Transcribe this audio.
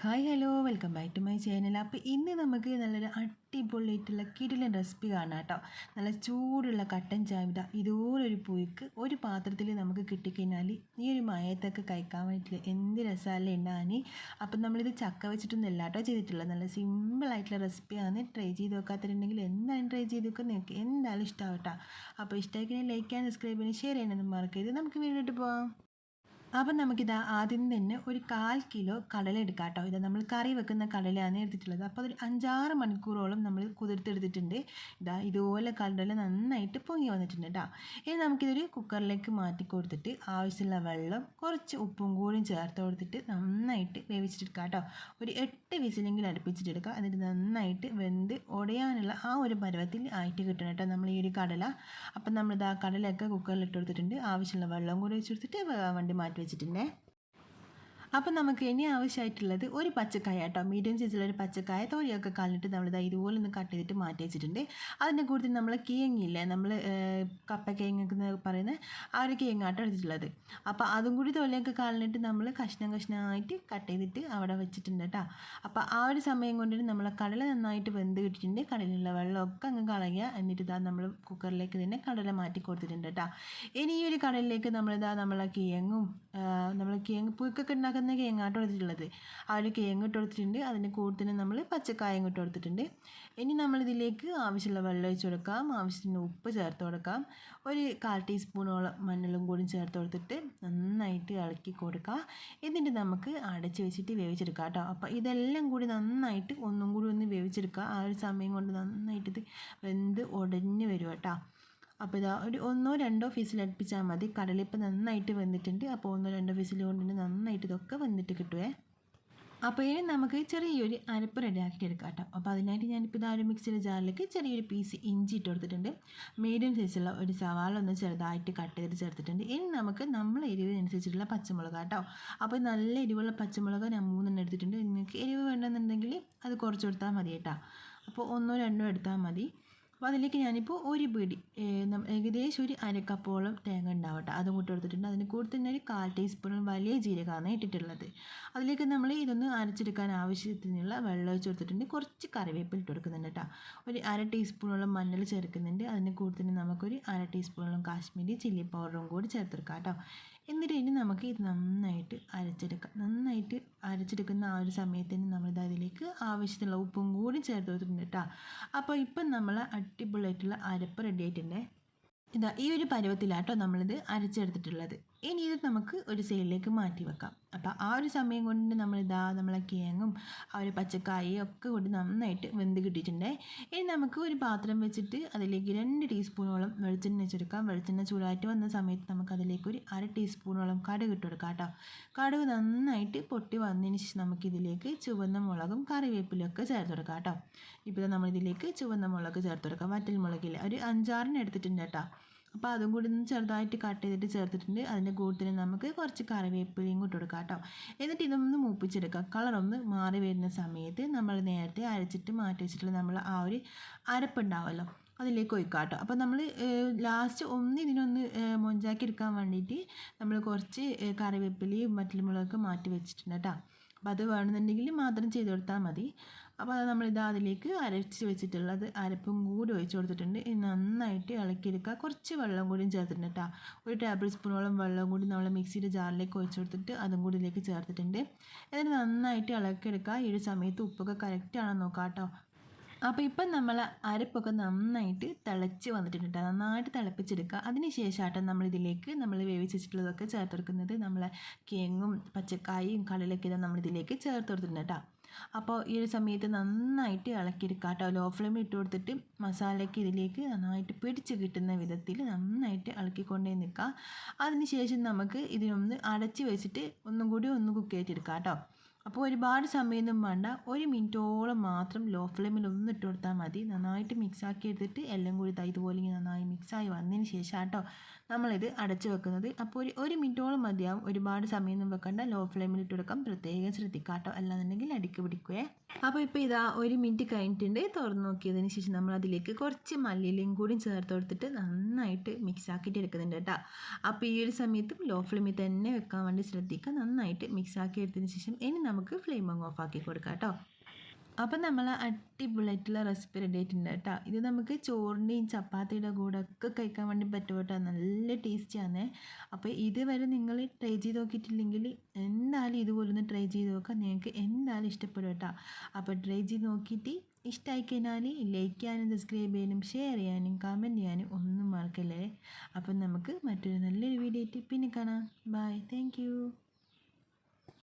Hi hello welcome back to my channel. അപ്പോൾ ഇന്ന് നമുക്ക് നല്ലൊരു അടിപൊളിയായിട്ടുള്ള കിടിലൻ റെസിപ്പി കാണാം കേട്ടോ. നല്ല ചൂടുള്ള കട്ടൻ ചായ ഇതുപോലൊരു പുഴുക്ക് ഒരു പാത്രത്തിൽ നമുക്ക് കിട്ടിക്കഴിഞ്ഞാൽ ഈ ഒരു മയത്തൊക്കെ കഴിക്കാൻ വേണ്ടിയിട്ട് എന്ത് രസമല്ലേ ഉണ്ടാകാൻ. അപ്പം നമ്മളിത് ചക്ക വെച്ചിട്ടൊന്നുമല്ല കേട്ടോ ചെയ്തിട്ടുള്ളത്. നല്ല സിമ്പിളായിട്ടുള്ള റെസിപ്പിയാണ്. ട്രൈ ചെയ്ത് നോക്കാത്തിട്ടുണ്ടെങ്കിൽ എന്തായാലും ട്രൈ ചെയ്ത് നോക്കുക. നിങ്ങൾക്ക് എന്തായാലും ഇഷ്ടമാവും കേട്ടോ. അപ്പോൾ ഇഷ്ടമായിക്കഴിഞ്ഞാൽ ലൈക്ക് ചെയ്യാൻ സബ്സ്ക്രൈബ് ചെയ്യാൻ ഷെയർ ചെയ്യാനൊന്നും മറക്കരുത്. നമുക്ക് വീട്ടിലോട്ട് പോകാം. അപ്പം നമുക്കിതാ ആദ്യം തന്നെ ഒരു 1/4 കിലോ കടല എടുക്കാം കേട്ടോ. ഇത് നമ്മൾ കറി വെക്കുന്ന കടലയാണ് എടുത്തിട്ടുള്ളത്. അപ്പോൾ അതൊരു 5-6 മണിക്കൂറോളം നമ്മൾ കുതിർത്തെടുത്തിട്ടുണ്ട്. ഇതുപോലെ കടല നന്നായിട്ട് പൊങ്ങി വന്നിട്ടുണ്ട് കേട്ടോ. ഇനി നമുക്കിതൊരു കുക്കറിലേക്ക് മാറ്റി കൊടുത്തിട്ട് ആവശ്യമുള്ള വെള്ളം കുറച്ച് ഉപ്പും കൂടിയും ചേർത്ത് കൊടുത്തിട്ട് നന്നായിട്ട് വേവിച്ചിട്ടെടുക്കാം കേട്ടോ. ഒരു 8 വിസിലെങ്കിലും അടുപ്പിച്ചിട്ടെടുക്കുക. എന്നിട്ട് നന്നായിട്ട് വെന്ത് ഉടയാനുള്ള ആ ഒരു പരുവത്തിൽ ആയിട്ട് കിട്ടണം കേട്ടോ നമ്മൾ ഈ ഒരു കടല. അപ്പം നമ്മളിത് കടലയൊക്കെ കുക്കറിൽ ഇട്ട് കൊടുത്തിട്ടുണ്ട്. ആവശ്യമുള്ള വെള്ളം കൂടി വെച്ച് കൊടുത്തിട്ട് വേണ്ടി മാറ്റി വെച്ചിട്ടുണ്ടേ. അപ്പം നമുക്ക് ഇനി ആവശ്യമായിട്ടുള്ളത് ഒരു പച്ചക്കായ കേട്ടോ. മീഡിയം സൈസിലൊരു പച്ചക്കായ തൊലിയൊക്കെ കളഞ്ഞിട്ട് നമ്മളിത് ഇതുപോലെ ഒന്ന് കട്ട് ചെയ്തിട്ട് മാറ്റി വെച്ചിട്ടുണ്ട്. അതിൻ്റെ കൂടുതൽ നമ്മൾ കിഴങ്ങില്ലേ, നമ്മൾ കപ്പ കിഴങ്ങ് പറയുന്ന ആ ഒരു കിഴങ്ങാട്ടോ എടുത്തിട്ടുള്ളത്. അപ്പോൾ അതും കൂടി തൊലിയൊക്കെ കളഞ്ഞിട്ട് നമ്മൾ കഷ്ണമായിട്ട് കട്ട് ചെയ്തിട്ട് അവിടെ വെച്ചിട്ടുണ്ട് കേട്ടോ. അപ്പോൾ ആ ഒരു സമയം കൊണ്ട് നമ്മൾ കടല നന്നായിട്ട് വെന്ത് കിട്ടിയിട്ടുണ്ട്. കടലിലുള്ള വെള്ളമൊക്കെ അങ്ങ് കളയുക. എന്നിട്ട് നമ്മൾ കുക്കറിലേക്ക് തന്നെ കടല മാറ്റി കൊടുത്തിട്ടുണ്ട് കേട്ടോ. ഇനി ഈ ഒരു കടലിലേക്ക് നമ്മളെ കിഴങ്ങും നമ്മൾ കിഴങ്ങ് പുഴുക്കൊക്കെ ഉണ്ടാക്കുന്ന കിഴങ്ങാട്ടോ എടുത്തിട്ടുള്ളത്. ആ ഒരു കിഴങ്ങ് ഇട്ട് കൊടുത്തിട്ടുണ്ട്. അതിൻ്റെ കൂട്ടത്തിന് നമ്മൾ പച്ചക്കായം ഇട്ട് കൊടുത്തിട്ടുണ്ട്. ഇനി നമ്മളിതിലേക്ക് ആവശ്യമുള്ള വെള്ളം ഒഴിച്ച് കൊടുക്കാം. ആവശ്യത്തിന് ഉപ്പ് ചേർത്ത് കൊടുക്കാം. ഒരു 1/4 ടീസ്പൂണോളം മഞ്ഞളും കൂടി ചേർത്ത് കൊടുത്തിട്ട് നന്നായിട്ട് ഇളക്കി കൊടുക്കുക. എന്നിട്ട് നമുക്ക് അടച്ച് വെച്ചിട്ട് വേവിച്ചെടുക്കാം കേട്ടോ. അപ്പോൾ ഇതെല്ലാം കൂടി നന്നായിട്ട് ഒന്നും കൂടി ഒന്ന് വേവിച്ചെടുക്കുക. ആ ഒരു സമയം കൊണ്ട് നന്നായിട്ട് ഇത് വെന്ത് ഉടഞ്ഞ് വരും കേട്ടോ. അപ്പോൾ ഒരു 1-2 വിസിൽ അടുപ്പിച്ചാൽ മതി. കടലിപ്പോൾ നന്നായിട്ട് വെന്തിട്ടുണ്ട്. അപ്പോൾ 1-2 വിസിൽ കൊണ്ട് നന്നായിട്ട് ഇതൊക്കെ വെന്തിട്ട് കിട്ടുമേ. അപ്പോൾ ഇനി നമുക്ക് ചെറിയൊരു അരപ്പ് റെഡിയാക്കിയിട്ട് എടുക്കാം കേട്ടോ. അപ്പോൾ അതിനായിട്ട് ഞാനിപ്പോൾ ഒരു മിക്സിയുടെ ജാറിലേക്ക് ചെറിയൊരു പീസ് ഇഞ്ചി ഇട്ട് കൊടുത്തിട്ടുണ്ട്. മീഡിയം സൈസുള്ള ഒരു സവാള ഒന്ന് ചെറുതായിട്ട് കട്ട് ചെയ്തിട്ട് ചേർത്തിട്ടുണ്ട്. ഇനി നമുക്ക് നമ്മളെ എരിവിനനുസരിച്ചിട്ടുള്ള പച്ചമുളക് കേട്ടോ. അപ്പോൾ നല്ല എരിവുള്ള പച്ചമുളക് ഞാൻ 3 എടുത്തിട്ടുണ്ട്. നിങ്ങൾക്ക് എരിവ് വേണമെന്നുണ്ടെങ്കിൽ അത് കുറച്ച് കൊടുത്താൽ മതി കേട്ടോ. അപ്പോൾ 1-2 എടുത്താൽ മതി. അപ്പോൾ അതിലേക്ക് ഞാനിപ്പോൾ ഒരു പിടി ഏകദേശം ഒരു അരക്കപ്പോളം തേങ്ങ ഉണ്ടാവട്ടെ അതും കൂട്ടി കൊടുത്തിട്ടുണ്ട്. അതിന് കൂടി തന്നെ ഒരു 1/4 ടീസ്പൂൺ വലിയ ജീരകമാണ് ഇട്ടിട്ടുള്ളത്. അതിലേക്ക് നമ്മൾ ഇതൊന്ന് അരച്ചെടുക്കാൻ ആവശ്യത്തിനുള്ള വെള്ളം ഒഴിച്ച് കൊടുത്തിട്ടുണ്ട്. കുറച്ച് കറിവേപ്പില ഇട്ട് കൊടുക്കുന്നുണ്ട് കേട്ടോ. ഒരു 1/2 ടീസ്പൂണോളം മഞ്ഞൾ ചേർക്കുന്നുണ്ട്. അതിന് കൂടി തന്നെ നമുക്കൊരു 1/2 ടീസ്പൂണോളം കാശ്മീരി ചില്ലി പൗഡറും കൂടി ചേർത്തെടുക്കാം കേട്ടോ. എന്നിട്ട് ഇനി നമുക്ക് ഇത് നന്നായിട്ട് അരച്ചെടുക്കാം. നന്നായിട്ട് അരച്ചെടുക്കുന്ന ആ ഒരു സമയത്തിന് നമ്മളിത് അതിലേക്ക് ആവശ്യത്തിനുള്ള ഉപ്പും കൂടി ചേർത്ത് കൊടുത്തിട്ടുണ്ട് കേട്ടോ. അപ്പോൾ ഇപ്പം നമ്മൾ അടിപൊളിയായിട്ടുള്ള അരപ്പ് റെഡി ആയിട്ടുണ്ടേ. ഈ ഒരു പരുവത്തിലാട്ടോ നമ്മളിത് അരച്ചെടുത്തിട്ടുള്ളത്. ഇനി ഇത് നമുക്ക് ഒരു സൈഡിലേക്ക് മാറ്റി വെക്കാം. അപ്പോൾ ആ ഒരു സമയം കൊണ്ട് നമ്മളെ കിഴങ്ങും ആ ഒരു പച്ചക്കായയും ഒക്കെ കൊണ്ട് നന്നായിട്ട് വെന്ത് കിട്ടിയിട്ടുണ്ട്. ഇനി നമുക്ക് ഒരു പാത്രം വെച്ചിട്ട് അതിലേക്ക് 2 ടീസ്പൂണോളം വെളിച്ചെണ്ണ വെച്ചെടുക്കാം. വെളിച്ചെണ്ണ ചൂടായിട്ട് വന്ന സമയത്ത് നമുക്ക് അതിലേക്ക് ഒരു 1/2 ടീസ്പൂണോളം കടുക് ഇട്ട് കൊടുക്കാം കേട്ടോ. കടുക് നന്നായിട്ട് പൊട്ടി വന്നതിന് ശേഷം നമുക്കിതിലേക്ക് ചുവന്ന മുളകും കറിവേപ്പിലും ഒക്കെ ചേർത്ത് കൊടുക്കാം കേട്ടോ. ഇപ്പോൾ നമ്മളിതിലേക്ക് ചുവന്ന മുളക് ചേർത്ത് കൊടുക്കാം. വറ്റൽ മുളകില്ല ഒരു 5-6 എടുത്തിട്ടുണ്ട് കേട്ടോ. അപ്പോൾ അതും കൂടി ഒന്ന് ചെറുതായിട്ട് കട്ട് ചെയ്തിട്ട് ചേർത്തിട്ടുണ്ട്. അതിൻ്റെ കൂട്ടത്തിൽ നമുക്ക് കുറച്ച് കറിവേപ്പിലയും ഇട്ട് കൊടുക്കാം കേട്ടോ. എന്നിട്ട് ഇതൊന്ന് മൂപ്പിച്ചെടുക്കാം. കളറൊന്ന് മാറി വരുന്ന സമയത്ത് നമ്മൾ നേരത്തെ അരച്ചിട്ട് മാറ്റി വെച്ചിട്ടുള്ള നമ്മൾ ആ ഒരു അരപ്പുണ്ടാവുമല്ലോ അതിലേക്ക് ഒഴിക്കാം കേട്ടോ. അപ്പോൾ നമ്മൾ ലാസ്റ്റ് ഇതിനൊന്ന് മൊഞ്ചാക്കി എടുക്കാൻ വേണ്ടിയിട്ട് നമ്മൾ കുറച്ച് കറിവേപ്പിലയും വറ്റൽമുളകൊക്കെ മാറ്റി വെച്ചിട്ടുണ്ട് കേട്ടോ. അപ്പോൾ അത് വേണമെന്നുണ്ടെങ്കിൽ മാത്രം ചെയ്ത് കൊടുത്താൽ മതി. അപ്പോൾ അത് അതിലേക്ക് അരച്ച് വെച്ചിട്ടുള്ളത് അരപ്പും കൂടി ഒഴിച്ച് കൊടുത്തിട്ടുണ്ട്. നന്നായിട്ട് ഇളക്കിയെടുക്കുക. കുറച്ച് വെള്ളം കൂടിയും ചേർത്തിട്ടുണ്ട് കേട്ടോ. ഒരു ടേബിൾ സ്പൂണോളം വെള്ളം കൂടി നമ്മൾ മിക്സിയുടെ ജാറിലേക്ക് ഒഴിച്ച് കൊടുത്തിട്ട് അതും കൂടി ഇതിലേക്ക് ചേർത്തിട്ടുണ്ട്. എന്നിട്ട് നന്നായിട്ട് ഇളക്കിയെടുക്കുക. ഈ ഒരു സമയത്ത് ഉപ്പൊക്കെ കറക്റ്റ് ആണെന്ന് നോക്കാം കേട്ടോ. അപ്പോൾ ഇപ്പം നമ്മൾ അരപ്പൊക്കെ നന്നായിട്ട് തിളച്ച് വന്നിട്ടുണ്ട് കേട്ടോ. നന്നായിട്ട് തിളപ്പിച്ചെടുക്കുക. അതിന് ശേഷമായിട്ട് നമ്മളിതിലേക്ക് നമ്മൾ വേവിച്ച് വെച്ചിട്ടുള്ളതൊക്കെ ചേർത്തെടുക്കുന്നത് നമ്മളെ കിഴങ്ങും പച്ചക്കായും കടലൊക്കെ നമ്മളിതിലേക്ക് ചേർത്ത് കൊടുത്തിട്ടുണ്ട് കേട്ടോ. അപ്പോൾ ഈ ഒരു സമയത്ത് നന്നായിട്ട് ഇളക്കിയെടുക്കുക കേട്ടോ. ലോ ഫ്ലെയിമിൽ ഇട്ട് കൊടുത്തിട്ട് മസാലയ്ക്ക് ഇതിലേക്ക് നന്നായിട്ട് പിടിച്ച് കിട്ടുന്ന വിധത്തിൽ നന്നായിട്ട് ഇളക്കിക്കൊണ്ടേ നിൽക്കുക. അതിന് ശേഷം നമുക്ക് ഇതിനൊന്ന് അടച്ച് വെച്ചിട്ട് ഒന്നും കൂടി കുക്ക് ചെയ്തെടുക്കാം കേട്ടോ. അപ്പോൾ ഒരുപാട് സമയമൊന്നും വേണ്ട. 1 മിനിറ്റോളം മാത്രം ലോ ഫ്ലെയിമിൽ ഒന്ന് ഇട്ട് കൊടുത്താൽ മതി. നന്നായിട്ട് മിക്സാക്കി എടുത്തിട്ട് എല്ലാം കൂടി ഇതുപോലെ നന്നായി മിക്സായി വന്നതിന് ശേഷം കേട്ടോ നമ്മളിത് അടച്ചു വെക്കുന്നത്. അപ്പോൾ ഒരു മിനിറ്റോളം മതിയാവും. ഒരുപാട് സമയമൊന്നും വെക്കണ്ട. ലോ ഫ്ലെയിമിൽ ഇട്ട് കൊടുക്കാം. പ്രത്യേകം ശ്രദ്ധിക്കാം കേട്ടോ, അല്ലാന്നുണ്ടെങ്കിൽ അടിക്ക് പിടിക്കുവേ. അപ്പോൾ ഇപ്പോൾ ഇതാ 1 മിനിറ്റ് കഴിഞ്ഞിട്ടുണ്ട്. തുറന്ന് നോക്കിയതിന് ശേഷം നമ്മൾ അതിലേക്ക് കുറച്ച് മല്ലിയിലയും കൂടി ചേർത്ത് കൊടുത്തിട്ട് നന്നായിട്ട് മിക്സ് ആക്കിയിട്ട് എടുക്കുന്നുണ്ട് കേട്ടോ. അപ്പോൾ ഈ ഒരു സമയത്തും ലോ ഫ്ലെയിമിൽ തന്നെ വെക്കാൻ വേണ്ടി ശ്രദ്ധിക്കുക. നന്നായിട്ട് മിക്സ് ആക്കി എടുത്തതിന് ശേഷം ഇനി നമുക്ക് ഫ്ലെയിം അങ്ങ് ഓഫ് ആക്കി കൊടുക്കാം കേട്ടോ. അപ്പം നമ്മൾ അടിപൊളിയായിട്ടുള്ള റെസിപ്പി റെഡി ആയിട്ടുണ്ട് കേട്ടോ. ഇത് നമുക്ക് ചോറിൻ്റെയും ചപ്പാത്തിയുടെ കൂടെ ഒക്കെ കഴിക്കാൻ വേണ്ടി പറ്റും കേട്ടോ. നല്ല ടേസ്റ്റിയാണ്. അപ്പോൾ ഇതുവരെ നിങ്ങൾ ട്രൈ ചെയ്ത് നോക്കിയിട്ടില്ലെങ്കിൽ എന്തായാലും ഇതുപോലൊന്ന് ട്രൈ ചെയ്ത് നോക്കാം. നിങ്ങൾക്ക് എന്തായാലും ഇഷ്ടപ്പെടും കേട്ടോ. അപ്പോൾ ട്രൈ ചെയ്ത് നോക്കിയിട്ട് ഇഷ്ടമായി കഴിഞ്ഞാൽ ലൈക്ക് ചെയ്യാനും സബ്സ്ക്രൈബ് ചെയ്യാനും ഷെയർ ചെയ്യാനും കമൻറ്റ് ചെയ്യാനും ഒന്നും മറക്കല്ലേ. അപ്പം നമുക്ക് മറ്റൊരു നല്ലൊരു വീഡിയോ ആയിട്ട് പിന്നെ കാണാം. ബൈ. താങ്ക്